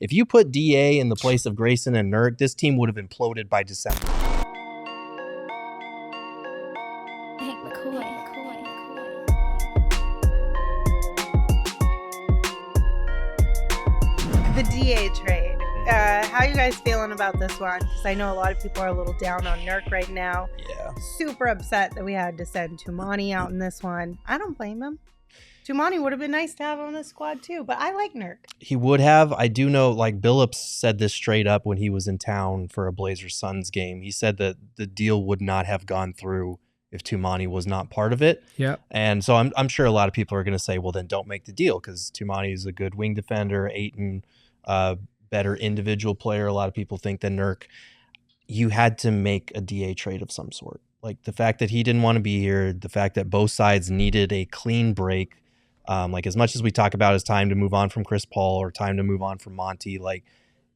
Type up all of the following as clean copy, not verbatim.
If you put DA in the place of Grayson and Nurk, this team would have imploded by December. The DA trade. How are you guys feeling about this one? Because I know a lot of people are a little down on Nurk right now. Yeah. Super upset that we had to send Toumani out in this one. I don't blame him. Toumani would have been nice to have on this squad too, but I like Nurk. He would have. I do know, like, Billups said this straight up when he was in town for a Blazers Suns game. He said that the deal would not have gone through if Toumani was not part of it. Yeah. And so I'm sure a lot of people are going to say, well, then don't make the deal, because Toumani is a good wing defender, Ayton, better individual player. A lot of people think than Nurk. You had to make a DA trade of some sort. Like, the fact that he didn't want to be here, the fact that both sides needed a clean break. Like, as much as we talk about it's time to move on from Chris Paul or time to move on from Monty, like,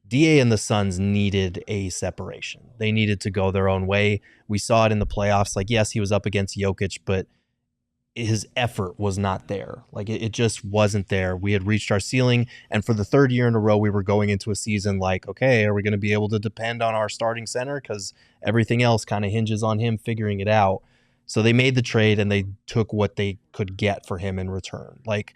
DA and the Suns needed a separation. They needed to go their own way. We saw it in the playoffs. Like, yes, he was up against Jokic, but his effort was not there. Like, it just wasn't there. We had reached our ceiling, and for the third year in a row, we were going into a season like, okay, are we going to be able to depend on our starting center? Because everything else kind of hinges on him figuring it out. So they made the trade, and they took what they could get for him in return. Like,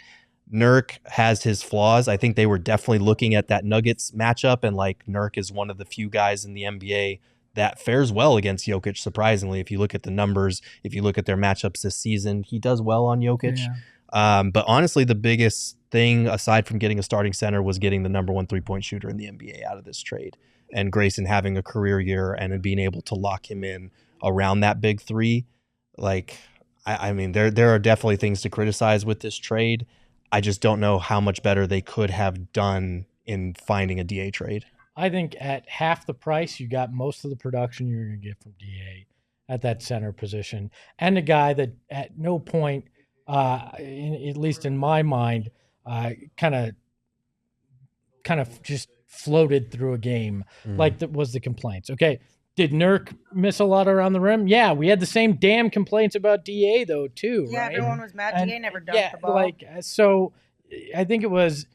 Nurk has his flaws. I think they were definitely looking at that Nuggets matchup, and like, Nurk is one of the few guys in the NBA that fares well against Jokic, surprisingly. If you look at the numbers, if you look at their matchups this season, he does well on Jokic. Yeah. But honestly, the biggest thing, aside from getting a starting center, was getting the number one three-point shooter in the NBA out of this trade. And Grayson having a career year and being able to lock him in around that big three. Like, I mean, there are definitely things to criticize with this trade. I just don't know how much better they could have done in finding a DA trade. I think at half the price, you got most of the production you're going to get from DA at that center position, and a guy that at no point, at least in my mind, kind of just floated through a game like that was the complaints. Okay, did Nurk miss a lot around the rim? Yeah, we had the same damn complaints about DA though too. Yeah, right? everyone was mad. DA never dunked the ball. Like, so I think it was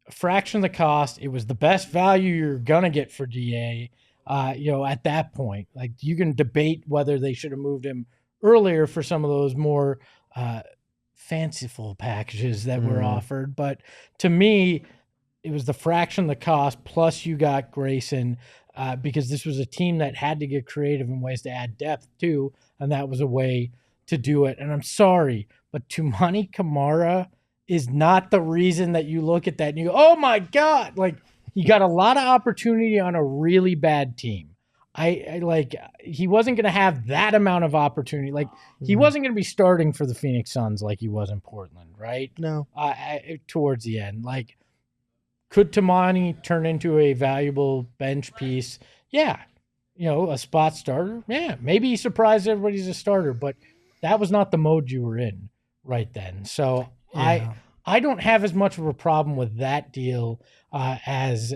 a fraction of the cost. It was the best value you're gonna get for DA. At that point, like, you can debate whether they should have moved him earlier for some of those more fanciful packages that were offered. But to me, it was the fraction of the cost. Plus, you got Grayson because this was a team that had to get creative in ways to add depth too, and that was a way to do it. And I'm sorry, but Toumani Camara is not the reason that you look at that and you go, oh my God, like, he got a lot of opportunity on a really bad team. I like, he wasn't going to have that amount of opportunity. Like, he wasn't going to be starting for the Phoenix Suns like he was in Portland, right? No. Towards the end, like, could Toumani turn into a valuable bench piece? Yeah. A spot starter? Yeah. Maybe he surprised everybody as a starter, but that was not the mode you were in right then. So yeah. I don't have as much of a problem with that deal as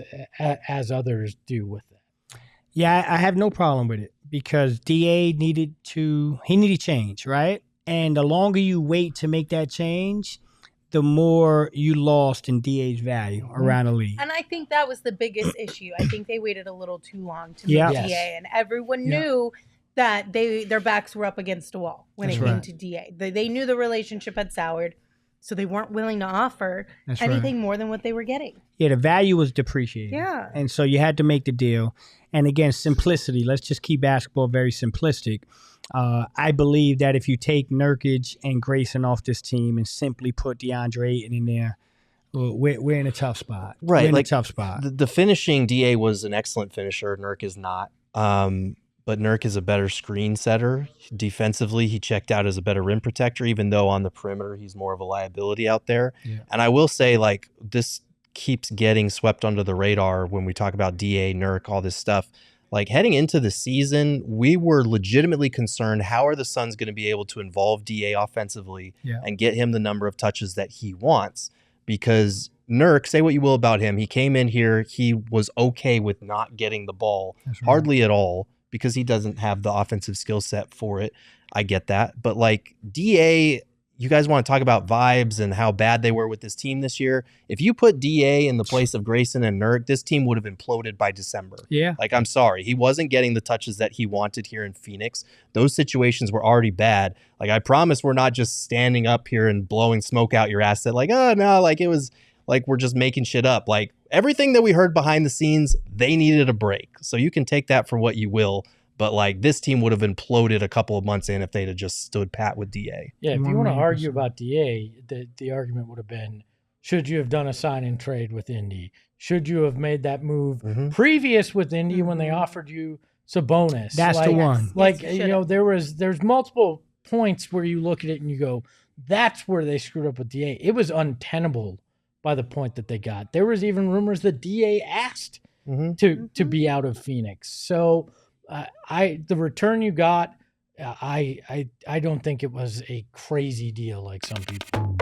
others do with it. Yeah, I have no problem with it because DA needed change, right? And the longer you wait to make that change, the more you lost in DA's value around the league. And I think that was the biggest issue. I think they waited a little too long to make DA, and everyone knew that their backs were up against a wall when it came to DA. They knew the relationship had soured, so they weren't willing to offer anything more than what they were getting. Yeah, the value was depreciated. Yeah. And so you had to make the deal. And again, simplicity. Let's just keep basketball very simplistic. I believe that if you take Nurkic and Grayson off this team and simply put Deandre Ayton in there, we're in a tough spot. Right. We're in a tough spot. The finishing, DA was an excellent finisher. Nurk is not. But Nurk is a better screen setter. Defensively, he checked out as a better rim protector, even though on the perimeter, he's more of a liability out there. Yeah. And I will say, like, this keeps getting swept under the radar when we talk about DA, Nurk, all this stuff. Like, heading into the season, we were legitimately concerned, how are the Suns going to be able to involve DA offensively and get him the number of touches that he wants? Because Nurk, say what you will about him, he came in here, he was okay with not getting the ball, hardly at all, because he doesn't have the offensive skill set for it. I get that. But, like, DA, you guys want to talk about vibes and how bad they were with this team this year. If you put DA in the place of Grayson and Nurk, this team would have imploded by December. Yeah. Like, I'm sorry. He wasn't getting the touches that he wanted here in Phoenix. Those situations were already bad. Like, I promise we're not just standing up here and blowing smoke out your ass that like, oh, no, like it was like we're just making shit up. Like, everything that we heard behind the scenes, they needed a break. So you can take that for what you will. But, like, this team would have imploded a couple of months in if they'd have just stood pat with DA. Yeah, if you want to argue about DA, the argument would have been, should you have done a sign-and trade with Indy? Should you have made that move previous with Indy when they offered you Sabonis? That's the one. Like, you know, there's multiple points where you look at it and you go, that's where they screwed up with DA. It was untenable by the point that they got. There was even rumors that DA asked to be out of Phoenix. So the return you got, I don't think it was a crazy deal like some people.